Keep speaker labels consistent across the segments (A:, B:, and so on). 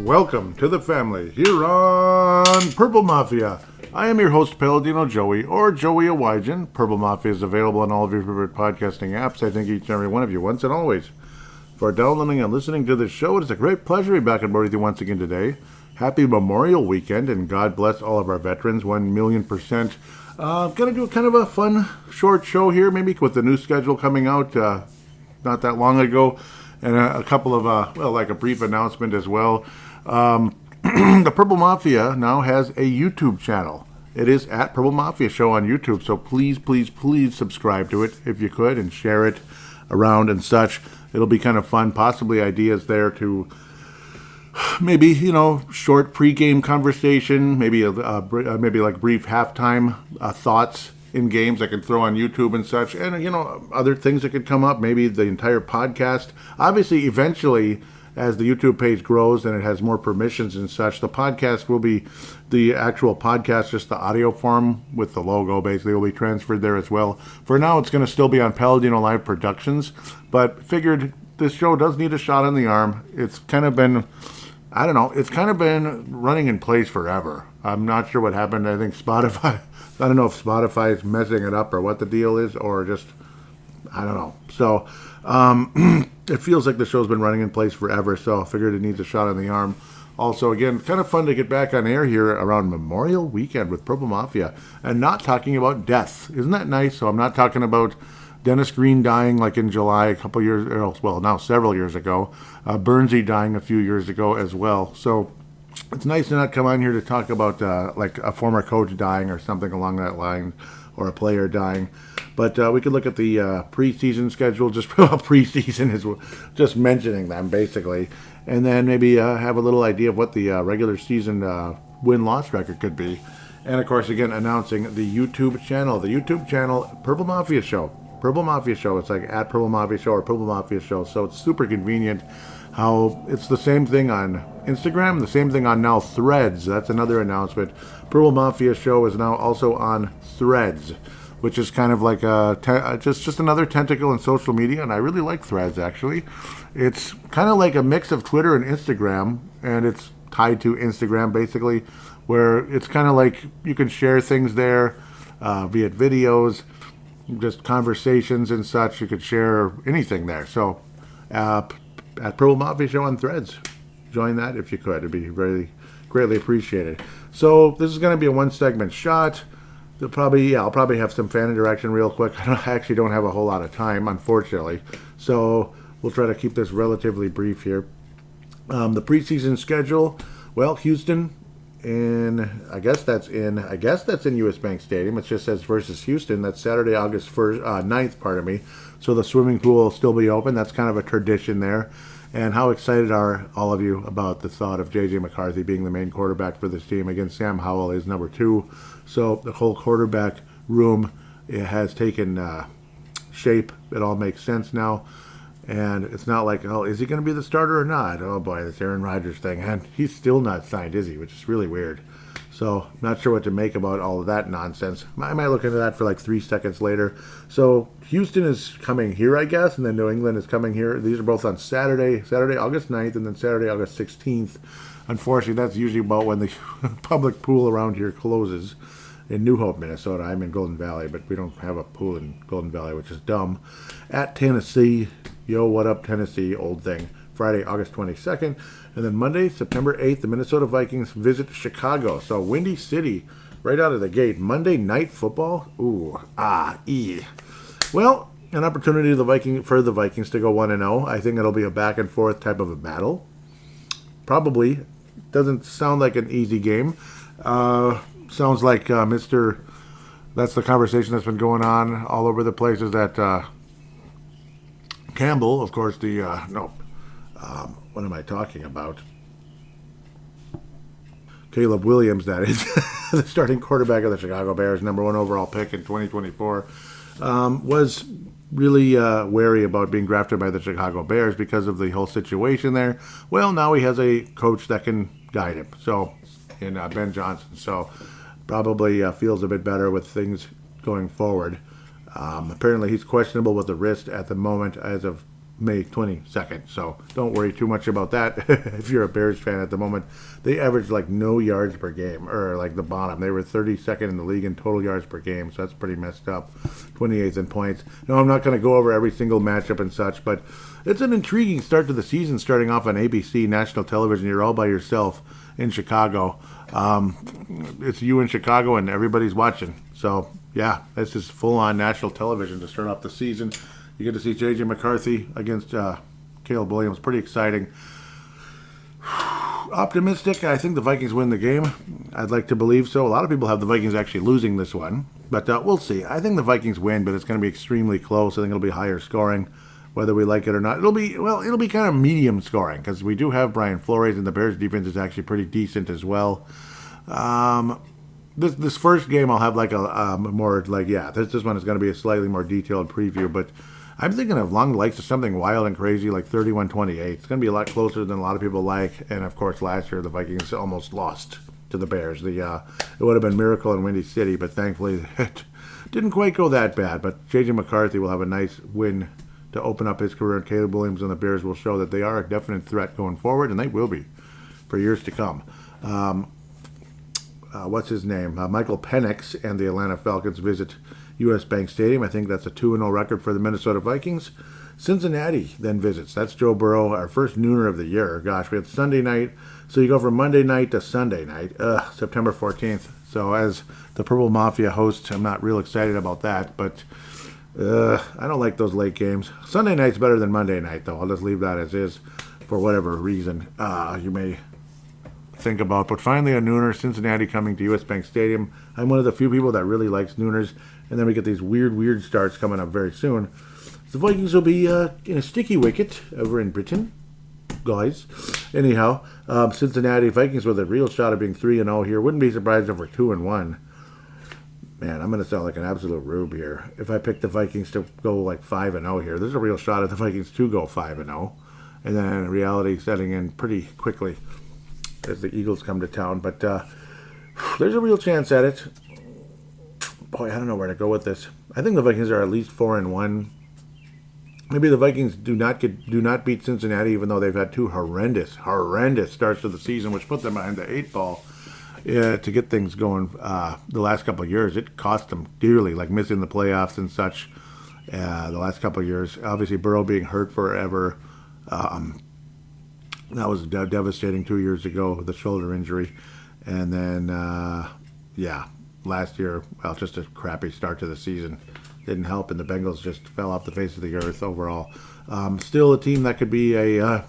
A: welcome to the family here on Purple Mafia. I am your host, Paladino Joey, or Joey Awajan. Purple Mafia is available on all of your favorite podcasting apps. I thank each and every one of you once and always for downloading and listening to this show. It is a great pleasure to be back on board with you once again today. Happy Memorial Weekend, and God bless all of our veterans, 1,000,000%. Going to do kind of a fun, short show here, maybe with the new schedule coming out not that long ago, and a couple of, like a brief announcement as well. The Purple Mafia now has a YouTube channel. It is at Purple Mafia Show on YouTube, so please subscribe to it if you could and share it around and such. It'll be kind of fun, possibly ideas there to maybe, short pregame conversation, maybe like brief halftime thoughts in games I could throw on YouTube and such, and other things that could come up, maybe the entire podcast. Obviously, eventually, as the YouTube page grows and it has more permissions and such, the podcast will be the actual podcast, just the audio form with the logo basically will be transferred there as well. For now, it's going to still be on Paladino Live Productions, but figured this show does need a shot in the arm. It's kind of been, it's kind of been running in place forever. I'm not sure what happened. I think Spotify, I don't know if Spotify is messing it up or what the deal is, or just, I don't know. So, it feels like the show's been running in place forever, so I figured it needs a shot in the arm. Also, again, kind of fun to get back on air here around Memorial Weekend with Purple Mafia and not talking about death. Isn't that nice? So I'm not talking about Dennis Green dying like in July a couple years, now several years ago. Burnsy dying a few years ago as well. So it's nice to not come on here to talk about like a former coach dying or something along that line, or a player dying. But we could look at the preseason schedule. Just preseason is just mentioning them basically, and then maybe have a little idea of what the regular season win-loss record could be. And of course, again, announcing the YouTube channel. The YouTube channel, Purple Mafia Show. Purple Mafia Show. It's like at Purple Mafia Show or Purple Mafia Show. So it's super convenient how it's the same thing on Instagram, the same thing on now Threads. That's another announcement. Purple Mafia Show is now also on Threads, which is kind of like just another tentacle in social media, and I really like Threads, actually. It's kind of like a mix of Twitter and Instagram, and it's tied to Instagram, basically, where it's kind of like you can share things there via videos, just conversations and such. You could share anything there. So, at Purple Mafia Show on Threads. Join that if you could. It'd be really greatly appreciated. So, this is going to be a one-segment shot. I'll probably have some fan interaction real quick. I actually don't have a whole lot of time, unfortunately. So we'll try to keep this relatively brief here. The preseason schedule, well, Houston, I guess that's in US Bank Stadium. It just says versus Houston. That's Saturday, August 9th, pardon me. So the swimming pool will still be open. That's kind of a tradition there. And how excited are all of you about the thought of J.J. McCarthy being the main quarterback for this team? Again, Sam Howell is number 2. So the whole quarterback room, it has taken shape. It all makes sense now. And it's not like, is he going to be the starter or not? Oh boy, this Aaron Rodgers thing. And he's still not signed, is he? Which is really weird. So not sure what to make about all of that nonsense. I might look into that for like 3 seconds later. So Houston is coming here, I guess, and then New England is coming here. These are both on Saturday, August 9th, and then Saturday, August 16th. Unfortunately, that's usually about when the public pool around here closes in New Hope, Minnesota. I'm in Golden Valley, but we don't have a pool in Golden Valley, which is dumb. At Tennessee, yo, what up, Tennessee, old thing. Friday, August 22nd. And then Monday, September 8th, the Minnesota Vikings visit Chicago. So Windy City, right out of the gate. Monday Night Football. Ooh, Well, an opportunity for the Vikings to go 1-0. I think it'll be a back and forth type of a battle. Probably. Doesn't sound like an easy game. Sounds like that's the conversation that's been going on all over the place, is that Campbell, of course, what am I talking about? Caleb Williams, that is, the starting quarterback of the Chicago Bears, number 1 overall pick in 2024, was really wary about being drafted by the Chicago Bears because of the whole situation there. Well, now he has a coach that can guide him, so in Ben Johnson. So probably feels a bit better with things going forward. Apparently he's questionable with the wrist at the moment as of May 22nd. So don't worry too much about that if you're a Bears fan at the moment. They average like no yards per game, or like the bottom. They were 32nd in the league in total yards per game, so that's pretty messed up. 28th in points. No, I'm not going to go over every single matchup and such, but it's an intriguing start to the season, starting off on ABC national television. You're all by yourself in Chicago. It's you in Chicago, and everybody's watching. So, yeah, this is full-on national television to start off the season. You get to see J.J. McCarthy against Caleb Williams. Pretty exciting. Optimistic. I think the Vikings win the game. I'd like to believe so. A lot of people have the Vikings actually losing this one. But we'll see. I think the Vikings win, but it's going to be extremely close. I think it'll be higher scoring, whether we like it or not. It'll be kind of medium scoring, because we do have Brian Flores, and the Bears' defense is actually pretty decent as well. This first game I'll have like a more like, this one is going to be a slightly more detailed preview, but I'm thinking of along the likes of something wild and crazy like 31-28. It's going to be a lot closer than a lot of people like. And of course, last year the Vikings almost lost to the Bears. It would have been Miracle in Windy City, but thankfully it didn't quite go that bad. But J.J. McCarthy will have a nice win to open up his career, and Caleb Williams and the Bears will show that they are a definite threat going forward, and they will be for years to come. What's his name? Michael Penix and the Atlanta Falcons visit U.S. Bank Stadium. I think that's a 2-0 record for the Minnesota Vikings. Cincinnati then visits. That's Joe Burrow, our first nooner of the year. Gosh, we had Sunday night. So you go from Monday night to Sunday night, September 14th. So as the Purple Mafia host, I'm not real excited about that, but I don't like those late games. Sunday night's better than Monday night, though. I'll just leave that as is for whatever reason you may think about. But finally, a nooner, Cincinnati coming to U.S. Bank Stadium. I'm one of the few people that really likes nooners. And then we get these weird starts coming up very soon. The Vikings will be in a sticky wicket over in Britain, guys. Anyhow, Cincinnati Vikings with a real shot of being 3-0 here. Wouldn't be surprised if we're 2-1. Man, I'm going to sound like an absolute rube here. If I pick the Vikings to go like 5-0 here, there's a real shot at the Vikings to go 5-0. And then reality setting in pretty quickly as the Eagles come to town. But there's a real chance at it. Boy, I don't know where to go with this. I think the Vikings are at least 4-1. Maybe the Vikings do not beat Cincinnati, even though they've had two horrendous starts to the season, which put them behind the 8-ball to get things going. The last couple of years, it cost them dearly, like missing the playoffs and such. The last couple of years, obviously Burrow being hurt forever. That was devastating 2 years ago with the shoulder injury, and then last year, well, just a crappy start to the season. Didn't help, and the Bengals just fell off the face of the earth overall. Still a team that could be a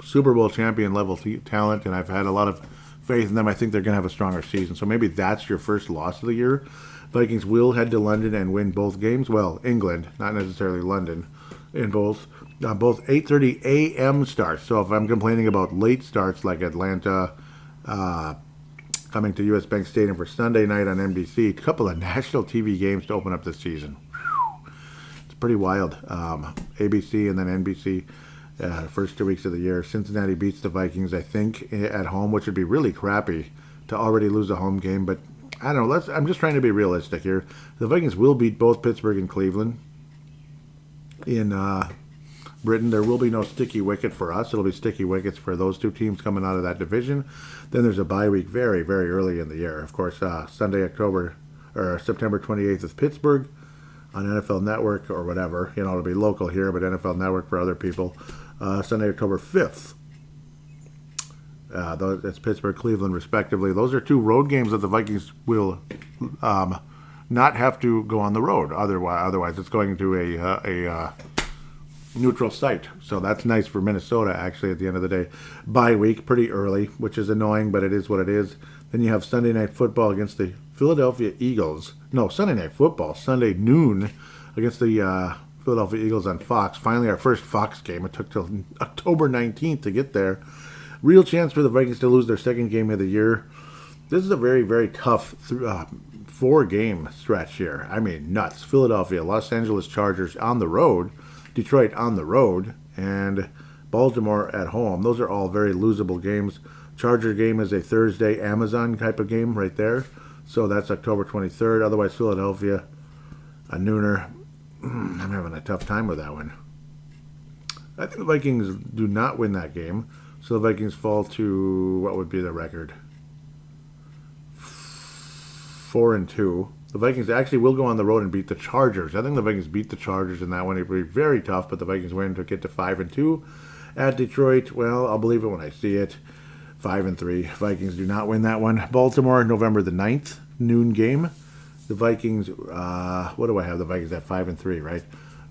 A: Super Bowl champion level talent, and I've had a lot of faith in them. I think they're going to have a stronger season. So maybe that's your first loss of the year. Vikings will head to London and win both games. Well, England, not necessarily London, in both 8:30 a.m. starts. So if I'm complaining about late starts like Atlanta, coming to U.S. Bank Stadium for Sunday night on NBC. A couple of national TV games to open up this season. Whew. It's pretty wild. ABC and then NBC, first 2 weeks of the year. Cincinnati beats the Vikings, I think, at home, which would be really crappy to already lose a home game. But I don't know. I'm just trying to be realistic here. The Vikings will beat both Pittsburgh and Cleveland in Britain. There will be no sticky wicket for us. It'll be sticky wickets for those two teams coming out of that division. Then there's a bye week very, very early in the year. Of course, September 28th is Pittsburgh on NFL Network or whatever. It'll be local here, but NFL Network for other people. Sunday, October 5th. That's Pittsburgh, Cleveland, respectively. Those are two road games that the Vikings will not have to go on the road. Otherwise, it's going to a neutral site. So that's nice for Minnesota, actually, at the end of the day. Bye week, pretty early, which is annoying, but it is what it is. Then you have Sunday Night Football against the Philadelphia Eagles. No, Sunday Night Football, Sunday noon against the Philadelphia Eagles on Fox. Finally, our first Fox game. It took till October 19th to get there. Real chance for the Vikings to lose their second game of the year. This is a very, very tough 4-game stretch here. I mean, nuts. Philadelphia, Los Angeles Chargers on the road, Detroit on the road, and Baltimore at home. Those are all very losable games. Charger game is a Thursday Amazon type of game right there. So that's October 23rd. Otherwise, Philadelphia, a nooner. I'm having a tough time with that one. I think the Vikings do not win that game. So the Vikings fall to, what would be the record? 4-2. The Vikings actually will go on the road and beat the Chargers. I think the Vikings beat the Chargers in that one. It would be very tough, but the Vikings win to get to 5-2. At Detroit, well, I'll believe it when I see it. 5-3. Vikings do not win that one. Baltimore, November the 9th, noon game. The Vikings, what do I have? The Vikings at 5-3, right?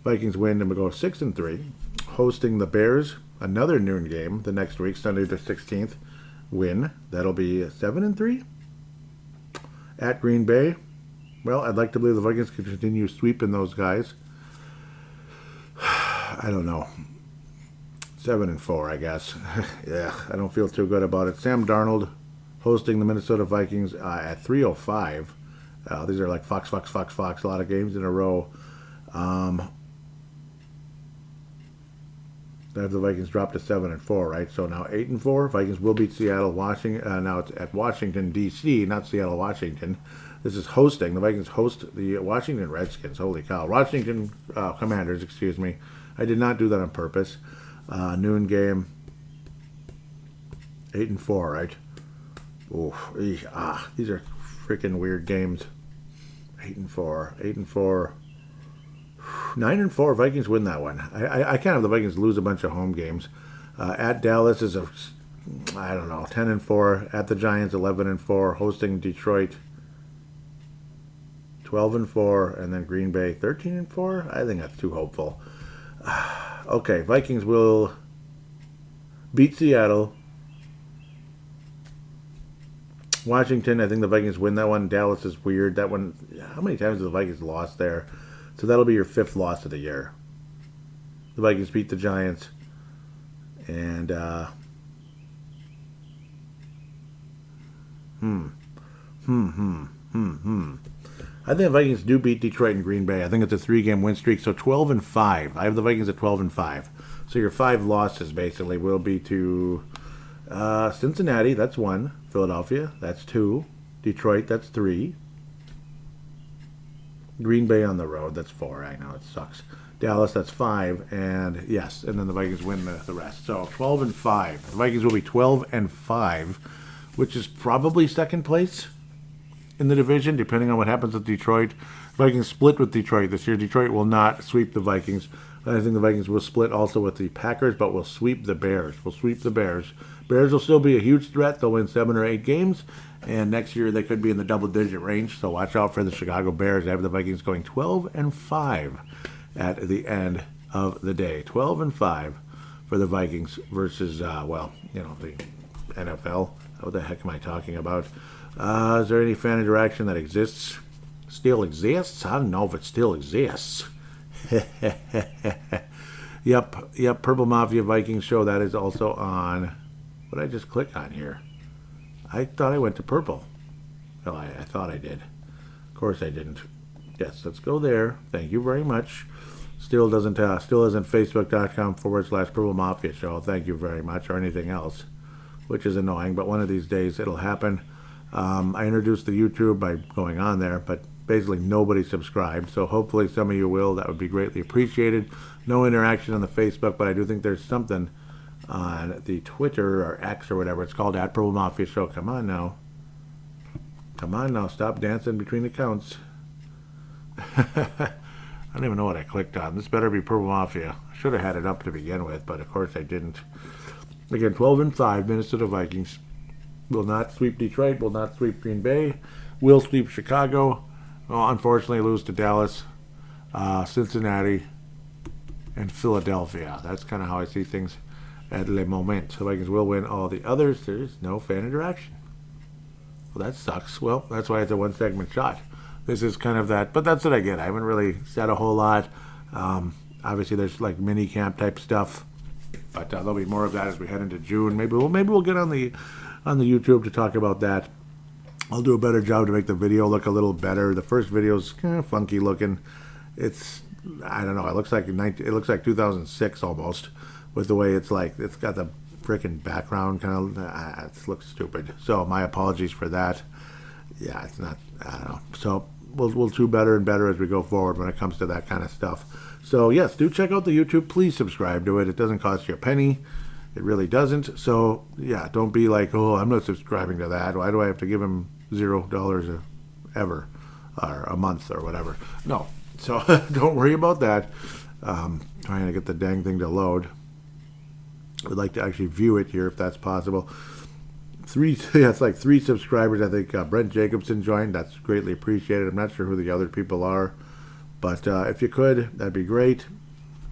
A: Vikings win and we go 6-3. Hosting the Bears, another noon game the next week, Sunday the 16th. Win. That'll be 7-3. At Green Bay, well, I'd like to believe the Vikings can continue sweeping those guys. I don't know. 7-4, I guess. Yeah, I don't feel too good about it. Sam Darnold hosting the Minnesota Vikings at 3:05. These are like Fox, a lot of games in a row. Have the Vikings dropped to 7-4, right? So now 8-4. Vikings will beat Seattle, Washington. Now it's at Washington D.C., not Seattle, Washington. This is hosting. The Vikings host the Washington Redskins. Holy cow! Washington Commanders. Excuse me. I did not do that on purpose. Noon game. 8-4, right? Oof. These are freaking weird games. 8-4. 8-4. 9-4. Vikings win that one. I can't have the Vikings lose a bunch of home games. At Dallas is a, I don't know, 10-4. At the Giants, 11-4. Hosting Detroit, 12-4, and then Green Bay, 13-4. I think that's too hopeful. Okay, Vikings will beat Seattle. Washington, I think the Vikings win that one. Dallas is weird. That one, how many times have the Vikings lost there? So that'll be your 5th loss of the year. The Vikings beat the Giants. And, I think the Vikings do beat Detroit and Green Bay. I think it's a 3-game win streak, so 12-5. I have the Vikings at 12-5. So your 5 losses basically will be to Cincinnati, that's 1. Philadelphia, that's 2. Detroit, that's 3. Green Bay on the road, that's 4. I know, it sucks. Dallas, that's 5. And yes, and then the Vikings win the rest. So 12-5. The Vikings will be 12-5, which is probably second place in the division, depending on what happens with Detroit. Vikings split with Detroit this year. Detroit will not sweep the Vikings. I think the Vikings will split also with the Packers, but will sweep the Bears. Bears will still be a huge threat. They'll win 7 or 8 games, and next year they could be in the double-digit range. So watch out for the Chicago Bears. I have the Vikings going 12-5 at the end of the day. 12-5 for the Vikings versus, the NFL. What the heck am I talking about? Is there any fan interaction that exists? Still exists? I don't know if it still exists. Yep. Purple Mafia Vikings show. That is also on. What did I just click on here? I thought I went to purple. Well, I thought I did. Of course I didn't. Yes, let's go there. Thank you very much. Still isn't Facebook.com/Purple Mafia show. Thank you very much, or anything else, which is annoying. But one of these days it'll happen. I introduced the YouTube by going on there, but basically nobody subscribed. So hopefully some of you will. That would be greatly appreciated. No interaction on the Facebook, but I do think there's something on the Twitter or X or whatever it's called, at Purple Mafia Show. Come on now. Stop dancing between accounts. I don't even know what I clicked on. This better be Purple Mafia. I should have had it up to begin with, but of course I didn't. Again, 12-5, Minnesota Vikings. Will not sweep Detroit, will not sweep Green Bay, will sweep Chicago. Well, unfortunately, lose to Dallas, Cincinnati, and Philadelphia. That's kind of how I see things at le moment. So Vikings will win all the others. There's no fan interaction. Well, that sucks. Well, that's why it's a one-segment shot. This is kind of that, but that's what I get. I haven't really said a whole lot. Obviously, there's like mini camp type stuff, but there'll be more of that as we head into June. Maybe we'll get on the YouTube to talk about that. I'll do a better job to make the video look a little better. The first video's kind of funky looking. It's, I don't know, it looks like 2006 almost, with the way it's got the freaking background kind of, it looks stupid. So my apologies for that. Yeah, it's not, I don't know. So we'll do better and better as we go forward when it comes to that kind of stuff. So yes, do check out the YouTube. Please subscribe to it. It doesn't cost you a penny. It really doesn't. So yeah, don't be like, oh, I'm not subscribing to that. Why do I have to give him $0 ever or a month or whatever? No. So don't worry about that. Trying to get the dang thing to load. I'd like to actually view it here if that's possible. It's like 3 subscribers. I think Brent Jacobson joined. That's greatly appreciated. I'm not sure who the other people are, but if you could, that'd be great.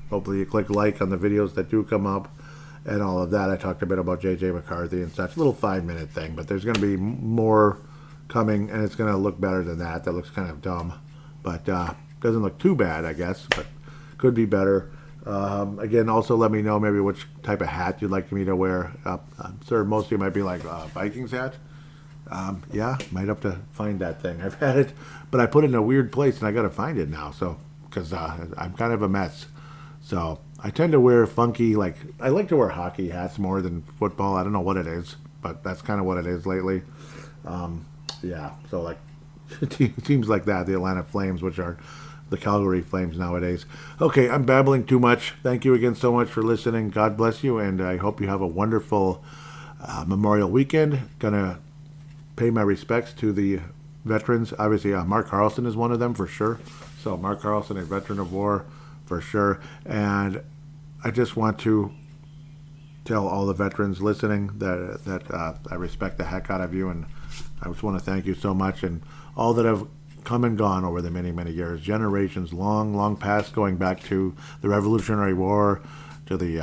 A: Hopefully you click like on the videos that do come up and all of that. I talked a bit about J.J. McCarthy and such. A little 5-minute thing, but there's going to be more coming, and it's going to look better than that. That looks kind of dumb, but doesn't look too bad, I guess, but could be better. Again, also let me know maybe which type of hat you'd like me to wear. I'm sure most of you might be like, Vikings hat? Yeah, might have to find that thing. I've had it, but I put it in a weird place, and I got to find it now, so because I'm kind of a mess. So I tend to wear funky, like, I like to wear hockey hats more than football. I don't know what it is, but that's kind of what it is lately. Yeah, so like teams like that, the Atlanta Flames, which are the Calgary Flames nowadays. Okay, I'm babbling too much. Thank you again so much for listening. God bless you, and I hope you have a wonderful Memorial weekend. Gonna pay my respects to the veterans. Obviously, Mark Carlson is one of them for sure. So Mark Carlson, a veteran of war for sure. And I just want to tell all the veterans listening that I respect the heck out of you, and I just want to thank you so much, and all that have come and gone over the many, many years, generations long, long past, going back to the Revolutionary War, to the,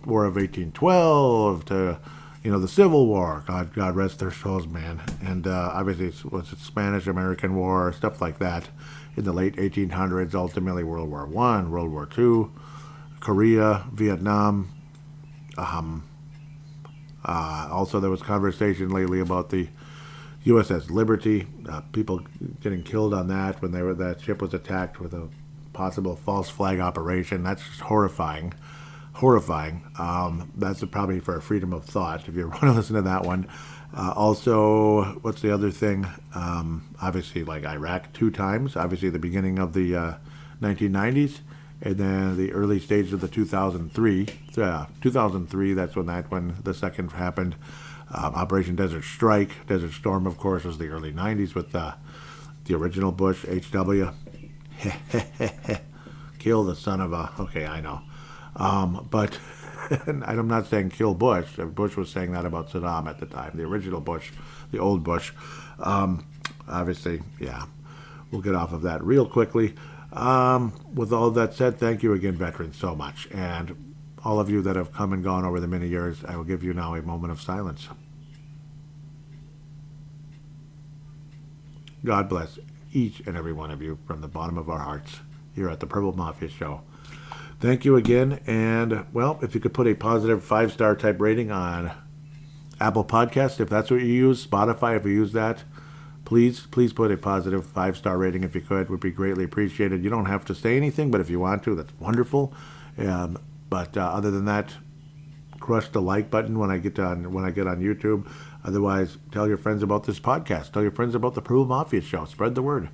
A: War of 1812, to, the Civil War. God rest their souls, man. And obviously, it Spanish-American War, stuff like that in the late 1800s, ultimately World War I, World War II, Korea, Vietnam. Also, there was conversation lately about the USS Liberty, people getting killed on that when that ship was attacked with a possible false flag operation. That's just horrifying. That's probably for freedom of thought if you want to listen to that one. Also, what's the other thing? Obviously, like Iraq 2 times. Obviously, the beginning of the 1990s, and then the early stage of the 2003. 2003. That's when the second happened. Operation Desert Strike. Desert Storm, of course, was the early 90s with the original Bush, H.W. Kill the son of a... Okay, I know. But I'm not saying kill Bush. Bush was saying that about Saddam at the time. The original Bush, the old Bush. Obviously, yeah. We'll get off of that real quickly. With all that said, thank you again, veterans, so much. And all of you that have come and gone over the many years, I will give you now a moment of silence. God bless each and every one of you from the bottom of our hearts here at the Purple Mafia Show. Thank you again, and, well, if you could put a positive 5-star type rating on Apple Podcast, if that's what you use, Spotify, if you use that, please put a positive 5-star rating if you could. Would be greatly appreciated. You don't have to say anything, but if you want to, that's wonderful. But other than that, crush the like button when I get on YouTube. Otherwise, tell your friends about this podcast. Tell your friends about the Purple Mafia Show. Spread the word.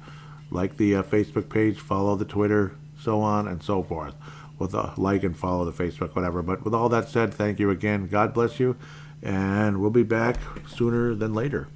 A: Like the Facebook page, follow the Twitter, so on and so forth. With a like and follow the Facebook, whatever. But with all that said, thank you again. God bless you, and we'll be back sooner than later.